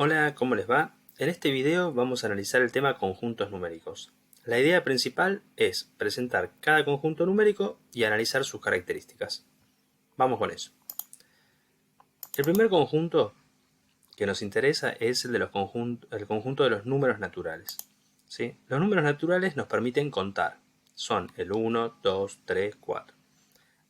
Hola, ¿cómo les va? En este video vamos a analizar el tema conjuntos numéricos. La idea principal es presentar cada conjunto numérico y analizar sus características. Vamos con eso. El primer conjunto que nos interesa es el conjunto de los números naturales. ¿Sí? Los números naturales nos permiten contar. Son el 1, 2, 3, 4.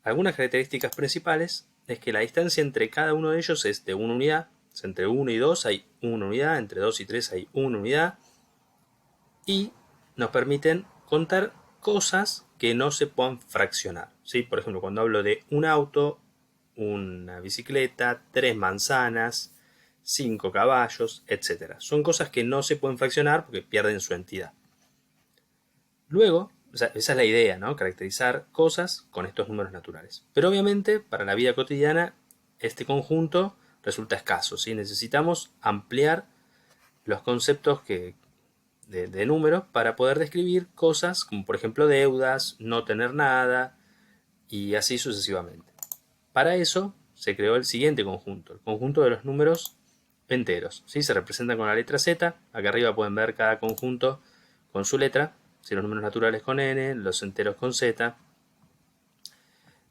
Algunas características principales es que la distancia entre cada uno de ellos es de 1 unidad. Entre 1 y 2 hay 1 unidad, entre 2 y 3 hay 1 unidad. Y nos permiten contar cosas que no se puedan fraccionar. ¿Sí? Por ejemplo, cuando hablo de un auto, una bicicleta, 3 manzanas, 5 caballos, etc. Son cosas que no se pueden fraccionar porque pierden su entidad. Luego, esa es la idea, ¿no? Caracterizar cosas con estos números naturales. Pero obviamente, para la vida cotidiana, este conjunto resulta escaso, ¿sí? Necesitamos ampliar los conceptos de números para poder describir cosas como, por ejemplo, deudas, no tener nada y así sucesivamente. Para eso se creó el siguiente conjunto, el conjunto de los números enteros. ¿Sí? Se representan con la letra Z. Acá arriba pueden ver cada conjunto con su letra. ¿Sí? Los números naturales con N, los enteros con Z.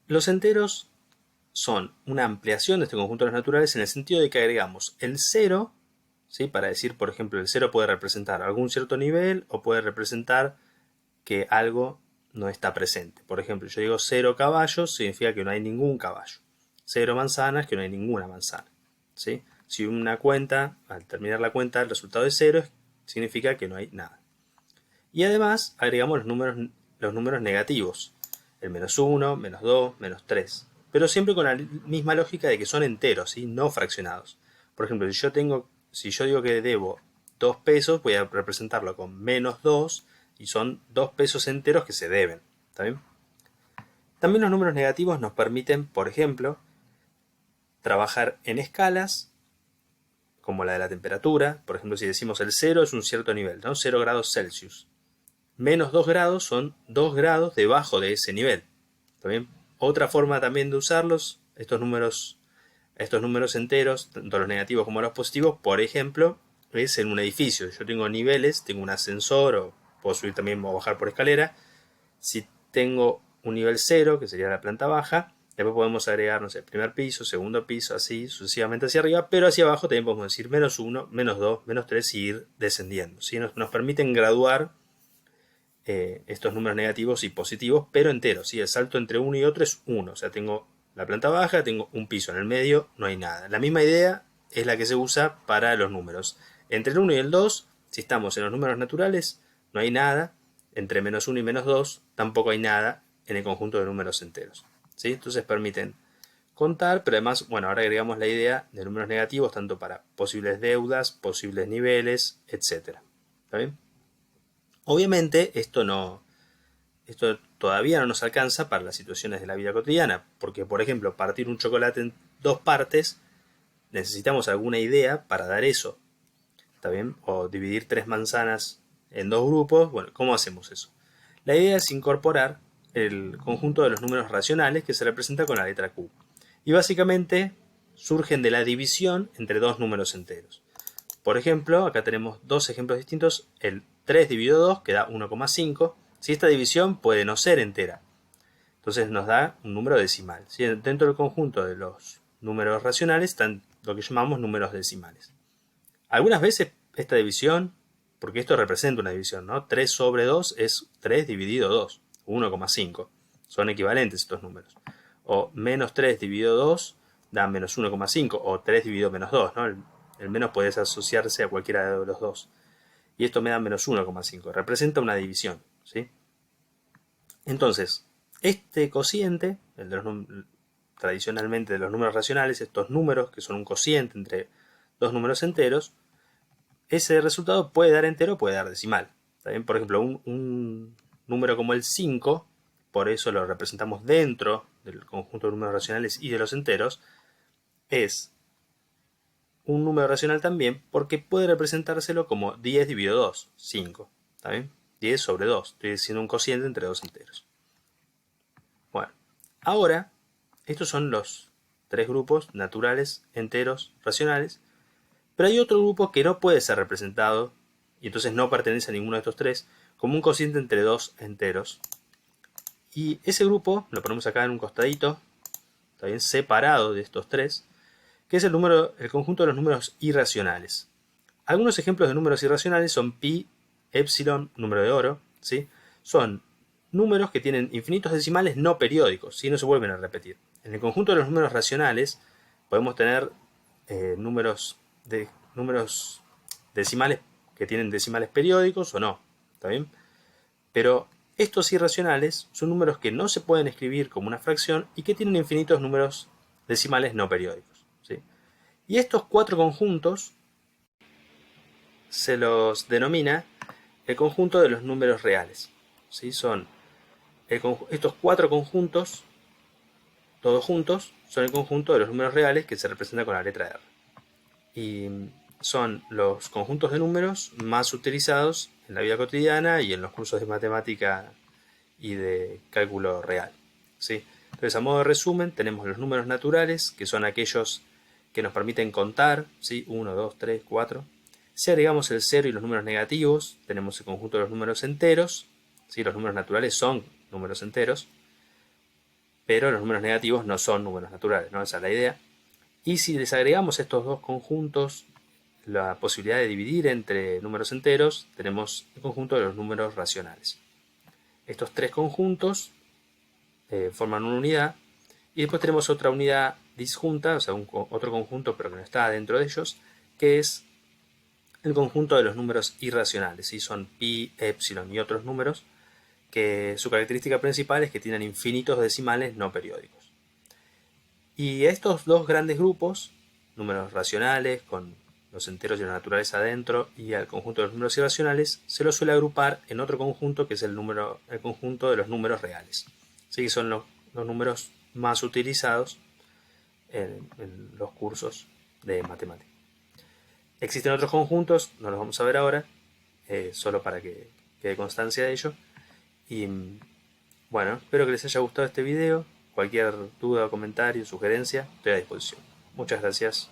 Los enteros son una ampliación de este conjunto de los naturales en el sentido de que agregamos el 0, ¿sí? Para decir, por ejemplo, el 0 puede representar algún cierto nivel o puede representar que algo no está presente. Por ejemplo, yo digo 0 caballos, significa que no hay ningún caballo. 0 manzanas, que no hay ninguna manzana. ¿Sí? Si una cuenta, al terminar la cuenta, el resultado es 0, significa que no hay nada. Y además agregamos los números negativos. El menos 1, menos 2, menos 3. Pero siempre con la misma lógica de que son enteros, ¿sí? No fraccionados. Por ejemplo, si yo digo que debo 2 pesos, voy a representarlo con menos 2 y son 2 pesos enteros que se deben. ¿Está bien? También los números negativos nos permiten, por ejemplo, trabajar en escalas como la de la temperatura. Por ejemplo, si decimos el 0 es un cierto nivel, ¿no? 0 grados Celsius. Menos 2 grados son 2 grados debajo de ese nivel. ¿Está bien? Otra forma también de usarlos, estos números enteros, tanto los negativos como los positivos, por ejemplo, es en un edificio. Yo tengo niveles, tengo un ascensor, o puedo subir también o bajar por escalera. Si tengo un nivel 0, que sería la planta baja, después podemos agregar, no sé, primer piso, segundo piso, así sucesivamente hacia arriba, pero hacia abajo también podemos decir menos 1, menos 2, menos 3 y ir descendiendo. ¿Sí? Nos permiten graduar estos números negativos y positivos, pero enteros. ¿Sí? El salto entre uno y otro es 1. O sea, tengo la planta baja, tengo un piso. En el medio no hay nada. La misma idea es la que se usa para los números. Entre el 1 y el 2, si estamos en los números naturales, no hay nada. Entre menos 1 y menos 2, tampoco hay nada en el conjunto de números enteros. ¿Sí? Entonces permiten contar, pero además, bueno, ahora agregamos la idea de números negativos tanto para posibles deudas, posibles niveles, etc. ¿Está bien? Obviamente esto todavía no nos alcanza para las situaciones de la vida cotidiana, porque por ejemplo partir un chocolate en 2 partes necesitamos alguna idea para dar eso, ¿está bien? O dividir 3 manzanas en 2 grupos, bueno, ¿cómo hacemos eso? La idea es incorporar el conjunto de los números racionales que se representa con la letra Q. Y básicamente surgen de la división entre 2 números enteros. Por ejemplo, acá tenemos 2 ejemplos distintos. El 3 dividido 2 que da 1,5. Si esta división puede no ser entera, entonces nos da un número decimal. ¿Sí? Dentro del conjunto de los números racionales están lo que llamamos números decimales. Algunas veces esta división, porque esto representa una división, ¿no? 3 sobre 2 es 3 dividido 2, 1,5. Son equivalentes estos números. O menos 3 dividido 2 da menos 1,5 o 3 dividido menos 2, ¿no? El menos puede asociarse a cualquiera de los dos. Y esto me da menos 1,5. Representa una división, ¿sí? Entonces, este cociente, tradicionalmente de los números racionales, estos números que son un cociente entre dos números enteros, ese resultado puede dar entero o puede dar decimal. ¿También? Por ejemplo, un número como el 5, por eso lo representamos dentro del conjunto de números racionales y de los enteros, es un número racional también porque puede representárselo como 10 dividido 2, 5. ¿Está bien? 10 sobre 2. Estoy diciendo un cociente entre dos enteros. Bueno, ahora, estos son los 3 grupos naturales, enteros, racionales. Pero hay otro grupo que no puede ser representado, y entonces no pertenece a ninguno de estos tres, como un cociente entre dos enteros. Y ese grupo lo ponemos acá en un costadito, también separado de estos tres, que es el conjunto de los números irracionales. Algunos ejemplos de números irracionales son pi, epsilon, número de oro, ¿sí? Son números que tienen infinitos decimales no periódicos, ¿sí? No se vuelven a repetir. En el conjunto de los números racionales podemos tener números decimales que tienen decimales periódicos o no, ¿está bien? Pero estos irracionales son números que no se pueden escribir como una fracción y que tienen infinitos números decimales no periódicos, ¿sí? Y estos cuatro conjuntos se los denomina el conjunto de los números reales, ¿sí? Estos cuatro conjuntos, todos juntos, son el conjunto de los números reales que se representa con la letra R. Y son los conjuntos de números más utilizados en la vida cotidiana y en los cursos de matemática y de cálculo real, ¿sí? Entonces, a modo de resumen, tenemos los números naturales, que son aquellos que nos permiten contar, ¿sí? 1, 2, 3, 4. Si agregamos el 0 y los números negativos, tenemos el conjunto de los números enteros, ¿sí? Los números naturales son números enteros, pero los números negativos no son números naturales, ¿no? Esa es la idea. Y si les agregamos estos dos conjuntos la posibilidad de dividir entre números enteros, tenemos el conjunto de los números racionales. Estos tres conjuntos forman una unidad, y después tenemos otra unidad disjunta, o sea, otro conjunto pero que no está dentro de ellos, que es el conjunto de los números irracionales, ¿sí? Son pi, epsilon y otros números que su característica principal es que tienen infinitos decimales no periódicos. Y estos dos grandes grupos, números racionales con los enteros y los naturales adentro, y al conjunto de los números irracionales, se los suele agrupar en otro conjunto que es el conjunto de los números reales. ¿Sí? Que son los números más utilizados en los cursos de matemáticas. Existen otros conjuntos, no los vamos a ver ahora, solo para que quede constancia de ello. Y bueno, espero que les haya gustado este video. Cualquier duda, comentario, sugerencia, estoy a disposición. Muchas gracias.